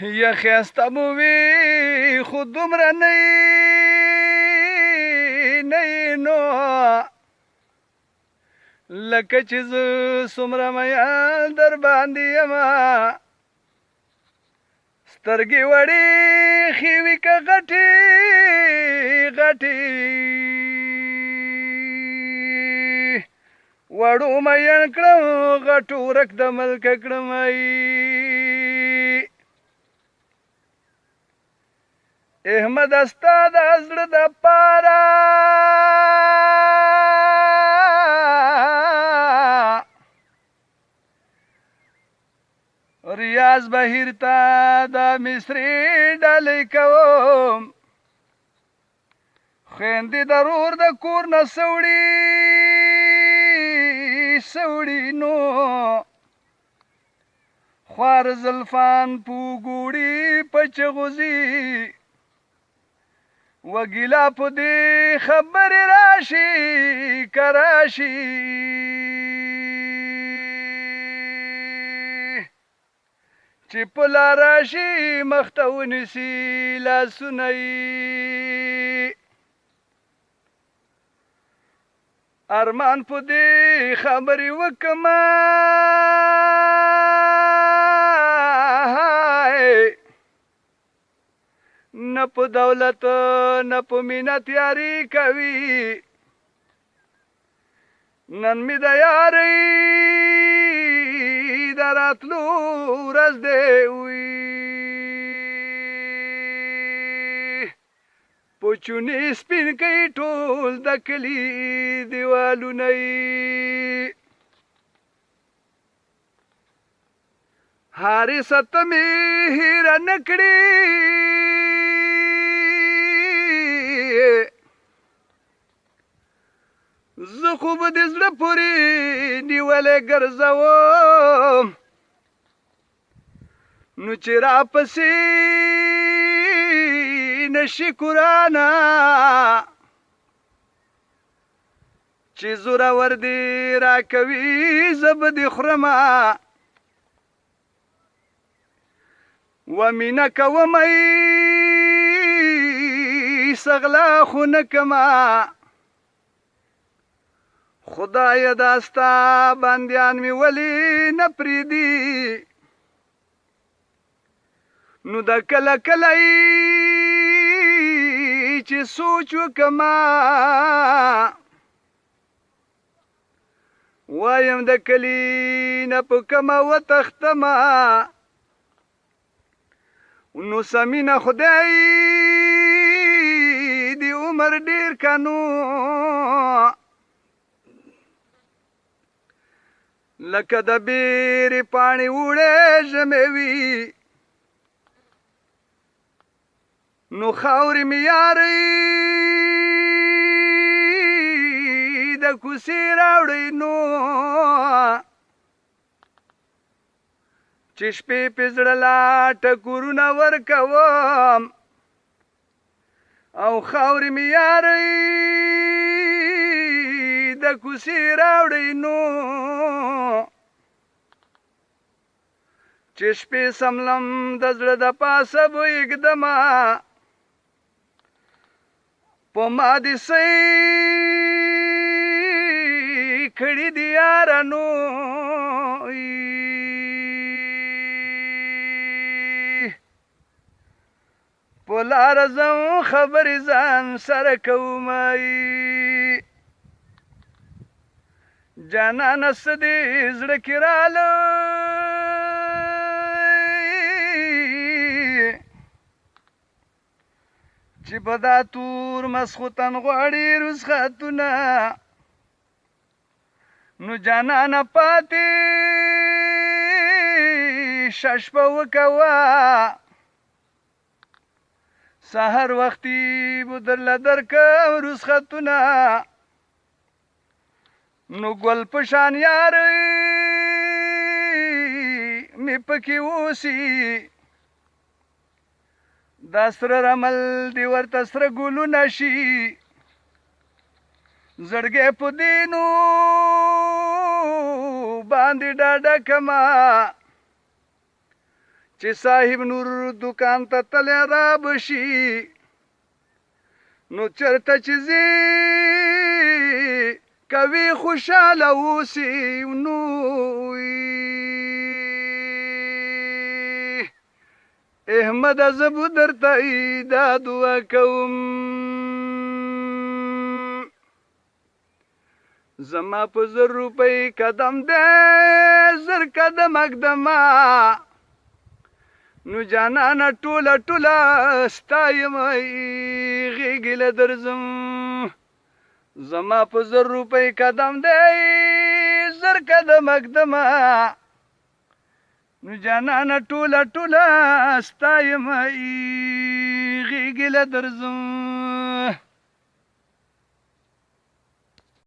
یا ښایسته مو وي خو دومره نه یې نو لکه چې زه څومره میین در باندې یمه سترګې وړې ښې وي که غټې غټې وړو مین کړم غټو ورک د ملکه کړم احمده ستا د زړه د پاره ریاض بهیر ته د مصري ډالۍ کوم خویندې د رور د کور نه سوړي نو خوار زلفان په ګوړي په چغوزي وګیلا په دې خبرې راشي که راشي چې په لار راشي مخ ته ونیسي لاسونه ارمان په دې خبرې وکمه نه په دولت نه په مینه تیاری کوي نن می د یارۍ د راتلو ورځ دی وي په چونې سپین کوي ټول د کلي دیوالونه هارې ست مې هیره نه کړي زه خو به د زړه پورې نیولې ګرځوم نو چې راپسې نشي قرآنه چې زورور دې راکوي زه به دې خورمه و مینه کومه سغلا خو نه کمه خدای دا ستا بندیان می ولی نه پریدي نو د کله کله چې سوچ وکما وایم د کلی نه په کما وتختما نو سمینه خدای دی عمر ډیر کنو لکه د بیرې پاڼې وړې ژمې وي نو خاورې مې یارۍ د کوڅې راوړئ نو چې شپې پې زړه لا ټکورونه ورکوم او خاورې مې یارۍ د کوڅې راوړئ نو چې شپې سملم د زړه د پاسه به یږدمه په ما دې سۍ کړي دي یارانو په لاره ځم خبرې ځان سره کومه جانانه څه دې زړه کې راله چې په دا تور مسخوتن غواړي رسخاتونه نو جانانه پاتې ششپه وکوه سهر وختي به درله درکم رسختونه نو ګل په شان یارۍ مې پکې اوسي دا سره رمل دی ورته سره ګلونه شي زړګی په دینو باندې ډاډه کما چې صاحب نور دکان ته تلی را بشي نو چرته چې ځي کوي خوشحاله اوسي نو احمد زه به درته دا دعا کوم زما په 1000 روپۍ قدم دی 1000 قدم اقدمه نو جانانه ټوله ټوله ستا یم غېږې له درځم زما په 1000 روپۍ قدم دی 1000 قدم اقدمه نو جانانه ټوله ټوله ستا یم غېږې له درځم